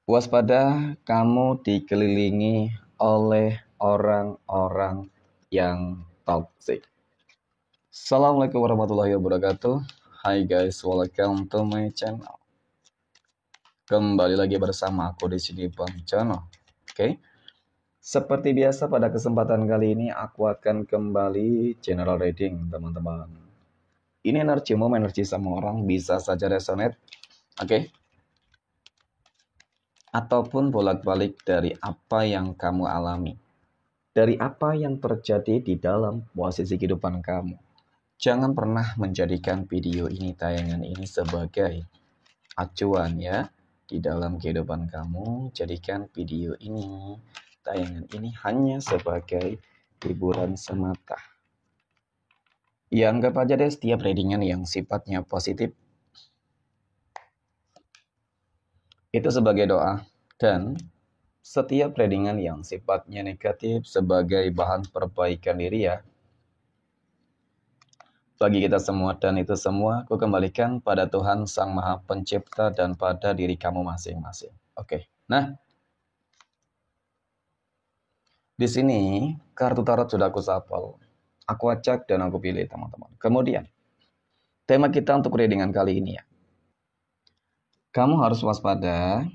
Waspada, kamu dikelilingi oleh orang-orang yang toxic. Assalamualaikum warahmatullahi wabarakatuh. Hai guys, welcome to my channel. Kembali lagi bersama aku di sini Bang Channel. Oke. Seperti biasa pada kesempatan kali ini aku akan kembali general reading, teman-teman. Ini energi sama orang bisa saja resonate. Oke. Ataupun bolak-balik dari apa yang kamu alami. Dari apa yang terjadi di dalam posisi kehidupan kamu. Jangan pernah menjadikan video ini, tayangan ini sebagai acuan ya. Di dalam kehidupan kamu, jadikan video ini, tayangan ini hanya sebagai hiburan semata. Ya anggap aja deh setiap readingan yang sifatnya positif itu sebagai doa. Dan setiap readingan yang sifatnya negatif sebagai bahan perbaikan diri ya. Bagi kita semua, dan itu semua aku kembalikan pada Tuhan Sang Maha Pencipta dan pada diri kamu masing-masing. Oke. Nah, di sini kartu tarot sudah aku shuffle. Aku acak dan aku pilih, teman-teman. Kemudian, tema kita untuk readingan kali ini ya. Kamu harus waspada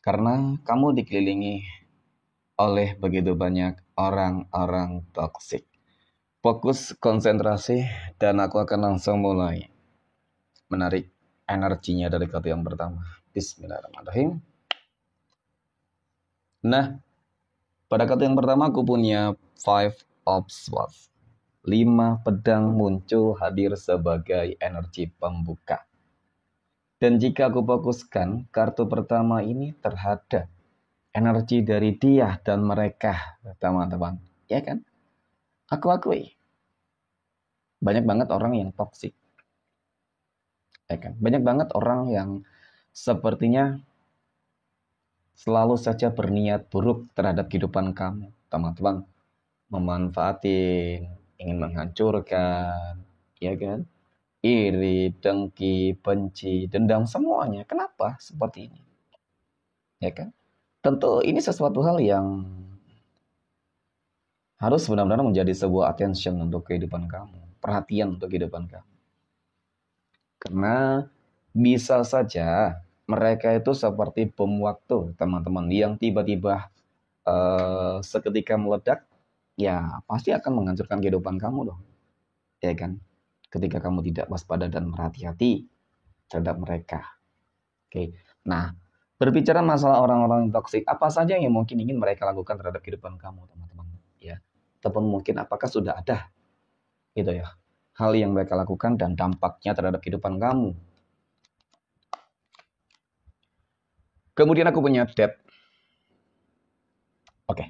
karena kamu dikelilingi oleh begitu banyak orang-orang toksik. Fokus, konsentrasi, dan aku akan langsung mulai menarik energinya dari kartu yang pertama. Bismillahirrahmanirrahim. Nah, pada kartu yang pertama aku punya Five of Swords. 5 pedang muncul hadir sebagai energi pembuka. Dan jika aku fokuskan kartu pertama ini terhadap energi dari dia dan mereka, teman-teman. Ya kan? Aku akui. Banyak banget orang yang toksik. Ya kan? Banyak banget orang yang sepertinya selalu saja berniat buruk terhadap kehidupan kamu, teman-teman. Memanfaatin, ingin menghancurkan, ya kan? Iri, dengki, benci, dendam, semuanya. Kenapa seperti ini? Ya kan? Tentu ini sesuatu hal yang harus benar-benar menjadi sebuah attention untuk kehidupan kamu. Perhatian untuk kehidupan kamu. Karena bisa saja mereka itu seperti bom waktu, teman-teman, yang tiba-tiba seketika meledak, ya pasti akan menghancurkan kehidupan kamu dong. Ya kan? Ketika kamu tidak waspada dan berhati-hati terhadap mereka. Oke. Nah, berbicara masalah orang-orang toksik, apa saja yang mungkin ingin mereka lakukan terhadap kehidupan kamu, teman-teman? Ya. Ataupun mungkin apakah sudah ada gitu ya, hal yang mereka lakukan dan dampaknya terhadap kehidupan kamu. Kemudian aku punya death. Oke.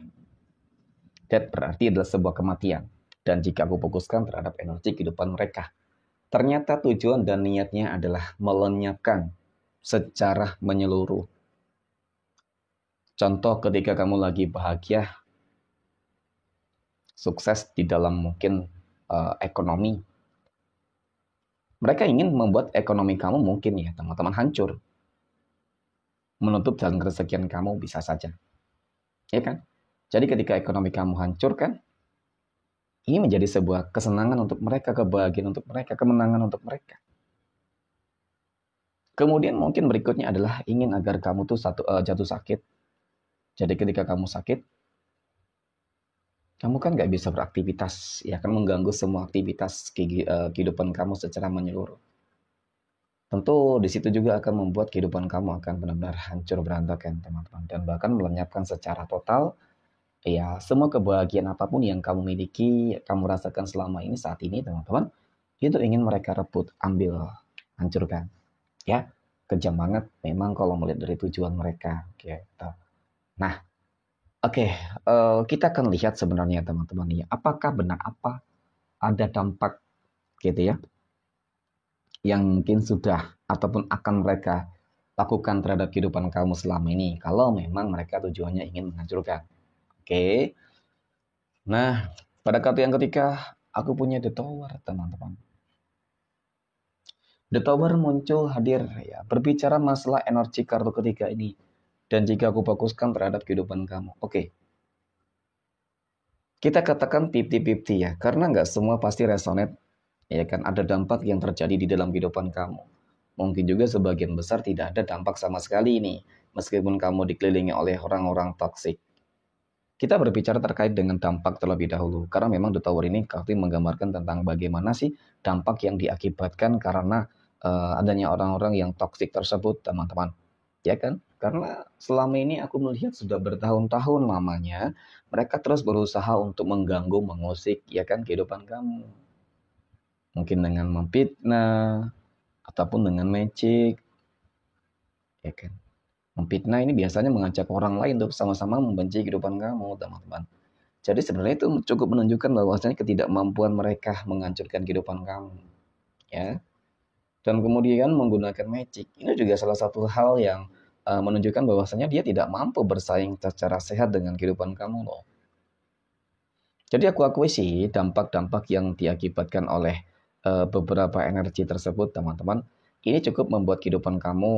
Death berarti adalah sebuah kematian. Dan jika aku fokuskan terhadap energi kehidupan mereka, ternyata tujuan dan niatnya adalah melenyapkan secara menyeluruh. Contoh ketika kamu lagi bahagia, sukses di dalam mungkin ekonomi. Mereka ingin membuat ekonomi kamu mungkin ya teman-teman hancur. Menutup jalan kerezekian kamu bisa saja. Ya kan? Jadi ketika ekonomi kamu hancur kan, ini menjadi sebuah kesenangan untuk mereka, kebahagiaan untuk mereka, kemenangan untuk mereka. Kemudian mungkin berikutnya adalah ingin agar kamu tuh jatuh sakit. Jadi ketika kamu sakit, kamu kan nggak bisa beraktivitas, ya kan mengganggu semua aktivitas kehidupan kamu secara menyeluruh. Tentu di situ juga akan membuat kehidupan kamu akan benar-benar hancur berantakan, teman-teman, dan bahkan melenyapkan secara total ya semua kebahagiaan apapun yang kamu miliki, kamu rasakan selama ini saat ini, teman-teman, itu ingin mereka rebut, ambil, hancurkan. Ya, kejam banget memang kalau melihat dari tujuan mereka, gitu. Nah, oke, kita akan lihat sebenarnya teman-teman ya, apakah benar apa ada dampak gitu ya yang mungkin sudah ataupun akan mereka lakukan terhadap kehidupan kamu selama ini kalau memang mereka tujuannya ingin menghancurkan. Oke. Nah, pada kartu yang ketiga aku punya The Tower, teman-teman. The Tower muncul hadir ya, berbicara masalah energi kartu ketiga ini. dan jika aku fokuskan terhadap kehidupan kamu. Oke, kita katakan 50-50 ya, karena nggak semua pasti resonate, ya kan, ada dampak yang terjadi di dalam kehidupan kamu. Mungkin juga sebagian besar tidak ada dampak sama sekali nih, meskipun kamu dikelilingi oleh orang-orang toksik. Kita berbicara terkait dengan dampak terlebih dahulu, karena memang The Tower ini kartu menggambarkan tentang bagaimana sih dampak yang diakibatkan karena adanya orang-orang yang toksik tersebut, teman-teman. Ya kan? Karena selama ini aku melihat sudah bertahun-tahun lamanya, mereka terus berusaha untuk mengganggu, mengusik, ya kan, kehidupan kamu. Mungkin dengan memfitnah, ataupun dengan magic, ya kan. Memfitnah ini biasanya mengajak orang lain untuk sama-sama membenci kehidupan kamu, teman-teman. Jadi sebenarnya itu cukup menunjukkan bahwasanya ketidakmampuan mereka menghancurkan kehidupan kamu, ya. Dan kemudian menggunakan magic. Ini juga salah satu hal yang menunjukkan bahwasanya dia tidak mampu bersaing secara sehat dengan kehidupan kamu loh. Jadi aku akui sih dampak-dampak yang diakibatkan oleh beberapa energi tersebut, teman-teman. Ini cukup membuat kehidupan kamu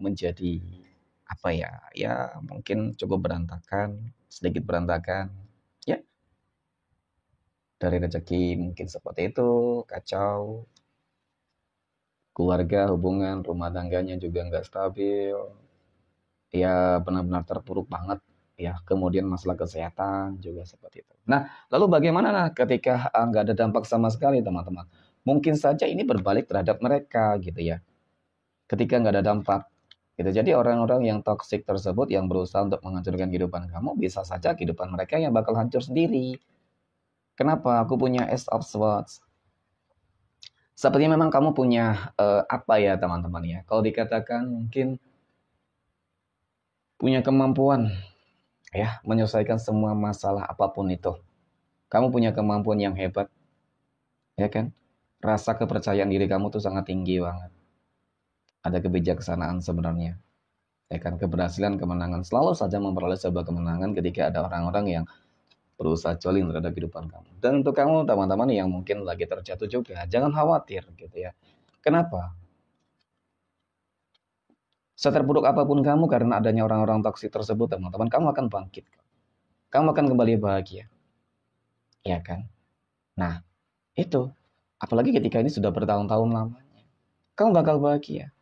menjadi apa ya? Ya, mungkin cukup berantakan, sedikit berantakan. Ya, dari rezeki mungkin seperti itu, kacau. Keluarga, hubungan, rumah tangganya juga nggak stabil. Ya, benar-benar terpuruk banget. Ya, kemudian masalah kesehatan juga seperti itu. Nah, lalu bagaimana ketika nggak ada dampak sama sekali, teman-teman? Mungkin saja ini berbalik terhadap mereka, gitu ya. Ketika nggak ada dampak, gitu. Jadi orang-orang yang toksik tersebut yang berusaha untuk menghancurkan kehidupan kamu, bisa saja kehidupan mereka yang bakal hancur sendiri. Kenapa? Aku punya Ace of Swords. Sepertinya memang kamu punya apa ya, teman-teman ya? Kalau dikatakan mungkin punya kemampuan ya menyelesaikan semua masalah apapun itu. Kamu punya kemampuan yang hebat, ya kan? Rasa kepercayaan diri kamu tuh sangat tinggi banget. Ada kebijaksanaan sebenarnya. Ya kan, keberhasilan, kemenangan. Selalu saja memperoleh sebuah kemenangan ketika ada orang-orang yang berusaha jolim terhadap kehidupan kamu. Dan untuk kamu teman-teman yang mungkin lagi terjatuh juga, jangan khawatir gitu ya. Kenapa? Seterburuk apapun kamu karena adanya orang-orang toksik tersebut, teman-teman, kamu akan bangkit. Kamu akan kembali bahagia. Ya kan? Nah, itu. Apalagi ketika ini sudah bertahun-tahun lamanya. Kamu bakal bahagia.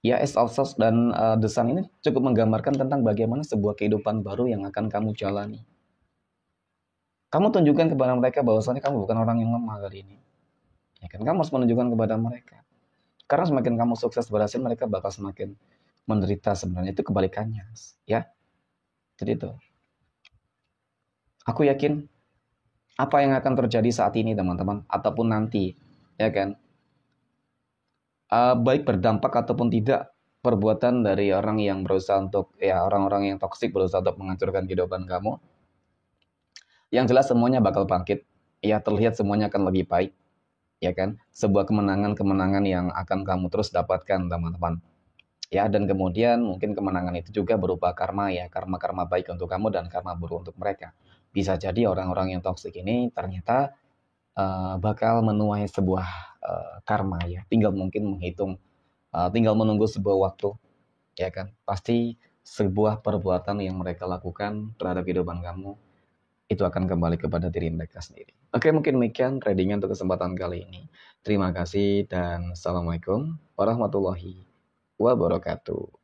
Ya, Ace of Swords dan The Sun ini cukup menggambarkan tentang bagaimana sebuah kehidupan baru yang akan kamu jalani. Kamu tunjukkan kepada mereka bahwasanya kamu bukan orang yang lemah kali ini. Ya kan? Kamu harus menunjukkan kepada mereka. Karena semakin kamu sukses berhasil, mereka bakal semakin menderita sebenarnya. Itu kebalikannya. Ya, jadi itu. Aku yakin apa yang akan terjadi saat ini, teman-teman, ataupun nanti, ya kan? Baik berdampak ataupun tidak perbuatan dari orang yang berusaha untuk ya orang-orang yang toksik berusaha untuk menghancurkan kehidupan kamu. Yang jelas semuanya bakal bangkit. Ya terlihat semuanya akan lebih baik, ya kan? Sebuah kemenangan-kemenangan yang akan kamu terus dapatkan, teman-teman. Ya, dan kemudian mungkin kemenangan itu juga berupa karma ya, karma-karma baik untuk kamu dan karma buruk untuk mereka. Bisa jadi orang-orang yang toksik ini ternyata bakal menuai sebuah karma ya. Tinggal mungkin menghitung, tinggal menunggu sebuah waktu, ya kan. Pasti sebuah perbuatan yang mereka lakukan terhadap kehidupan kamu itu akan kembali kepada diri mereka sendiri. Oke, mungkin demikian tradingnya untuk kesempatan kali ini. Terima kasih dan assalamualaikum warahmatullahi wabarakatuh.